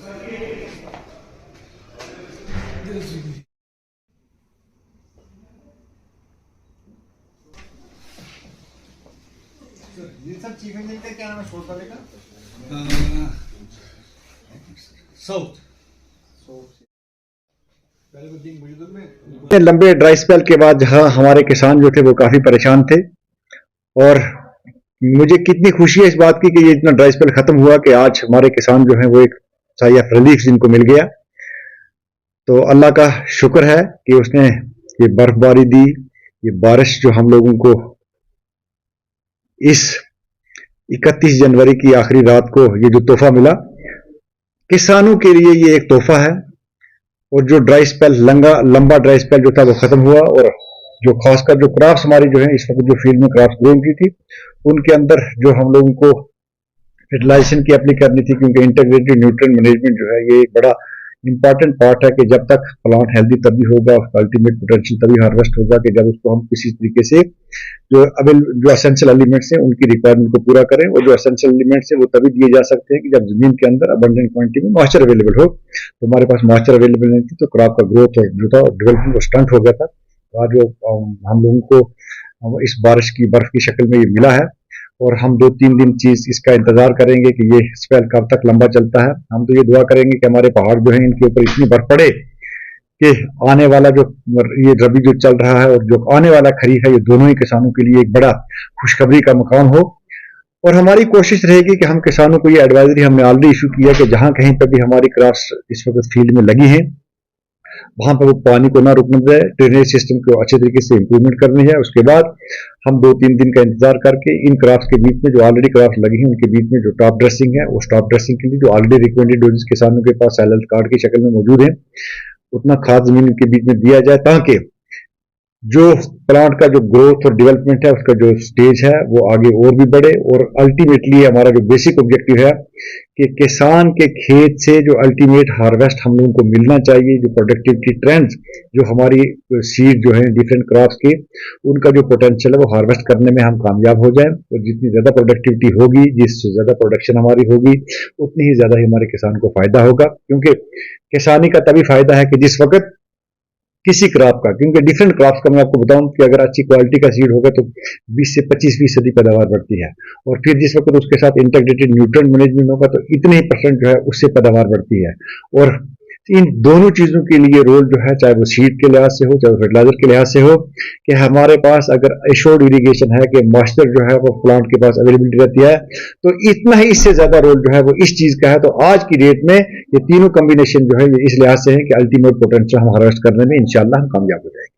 ये सब chief engineer का क्या नाम है शोध वाले का? साउथ लंबे ड्राई स्पेल के बाद जहां हमारे किसान जो थे वो काफी परेशान थे, और मुझे कितनी खुशी है इस बात की कि ये इतना ड्राई स्पेल खत्म हुआ कि आज हमारे किसान जो हैं वो एक साई ऑफ रिलीफ जिनको मिल गया। तो अल्लाह का शुक्र है कि उसने ये बर्फबारी दी, ये बारिश जो हम लोगों को इस 31 जनवरी की आखिरी रात को ये जो तोहफा मिला, किसानों के लिए ये एक तोहफा है। और जो ड्राई स्पेल लंबा ड्राई स्पेल जो था वो खत्म हुआ, और जो खासकर जो क्रॉप्स हमारी जो है इस वक्त जो फील्ड में क्रॉप्स ग्रो की थी उनके अंदर जो हम लोगों को फर्टिलाइजेशन की अप्लाई करनी थी, क्योंकि इंटीग्रेटेड न्यूट्रिएंट मैनेजमेंट जो है ये एक बड़ा इंपॉर्टेंट पार्ट है कि जब तक प्लांट हेल्दी तभी होगा, उसका अल्टीमेट पोटेंशियल तभी हार्वेस्ट होगा कि जब उसको हम किसी तरीके से जो एसेंशियल एलिमेंट्स हैं उनकी रिक्वायरमेंट को पूरा करें। और जो एसेंशियल एलिमेंट्स हैं वो तभी दिए जा सकते हैं कि जब जमीन के अंदर अबंडेंट क्वांटिटी में मॉइस्चर अवेलेबल हो। तो हमारे पास मॉइस्चर अवेलेबल नहीं थी, तो क्रॉप का ग्रोथ और जो था डेवलपमेंट स्टंट हो गया था। तो आज जो हम लोगों को इस बारिश की बर्फ की शक्ल में ये मिला है, और हम 2-3 दिन चीज इसका इंतजार करेंगे कि ये स्पेल कब तक लंबा चलता है। हम तो ये दुआ करेंगे कि हमारे पहाड़ जो है इनके ऊपर इतनी बर्फ पड़े कि आने वाला जो ये रबी जो चल रहा है और जो आने वाला खरीफ है, ये दोनों ही किसानों के लिए एक बड़ा खुशखबरी का मुकाम हो। और हमारी कोशिश रहेगी कि हम किसानों को ये एडवाइजरी हमने ऑलरेडी इशू किया कि जहां कहीं पर भी हमारी क्रॉप्स इस वक्त फील्ड में लगी हैं वहां पर वो पानी को ना रुकने दें, ड्रेनेज सिस्टम को अच्छे तरीके से इंप्रूवमेंट करनी है। उसके बाद हम 2-3 दिन का इंतजार करके इन क्रॉप्स के बीच में जो ऑलरेडी क्रॉप्स लगी हैं उनके बीच में जो टॉप ड्रेसिंग है, उस टॉप ड्रेसिंग के लिए जो ऑलरेडी रिकमेंडेड डोजेस किसानों के पास सैलड कार्ड की शक्ल में मौजूद है, उतना खाद जमीन के बीच में दिया जाए ताकि जो प्लांट का जो ग्रोथ और डेवलपमेंट है उसका जो स्टेज है वो आगे और भी बढ़े। और अल्टीमेटली हमारा जो बेसिक ऑब्जेक्टिव है कि किसान के खेत से जो अल्टीमेट हार्वेस्ट हम लोगों को मिलना चाहिए, जो प्रोडक्टिविटी ट्रेंड्स जो हमारी सीड जो है डिफरेंट क्रॉप्स के उनका जो पोटेंशियल है वो हार्वेस्ट करने में हम कामयाब हो जाएं। और जितनी ज्यादा प्रोडक्टिविटी होगी, जिससे ज्यादा प्रोडक्शन हमारी होगी, उतनी ही ज्यादा ही हमारे किसान को फायदा होगा। क्योंकि किसानी का तभी फायदा है कि जिस वक्त किसी क्रॉप का, क्योंकि डिफरेंट क्रॉप्स का मैं आपको बताऊं कि अगर अच्छी क्वालिटी का सीड होगा तो 20 से 25% पैदावार बढ़ती है, और फिर जिस वक्त उसके साथ इंटीग्रेटेड न्यूट्रिएंट मैनेजमेंट होगा तो इतने ही % जो है उससे पैदावार बढ़ती है। और इन दोनों चीजों के लिए रोल जो है, चाहे वो सीड के लिहाज से हो चाहे वो फर्टिलाइजर के लिहाज से हो, कि हमारे पास अगर एश्योर्ड इरिगेशन है कि मॉइस्चर जो है वो प्लांट के पास अवेलेबिलिटी रहती है, तो इतना ही इससे ज्यादा रोल जो है वो इस चीज का है। तो आज की डेट में ये तीनों कॉम्बिनेशन जो है ये इस लिहाज से है कि अल्टीमेट पोटेंशियल हम हार्वेस्ट करने में इंशाल्लाह हम कामयाब हो जाएंगे।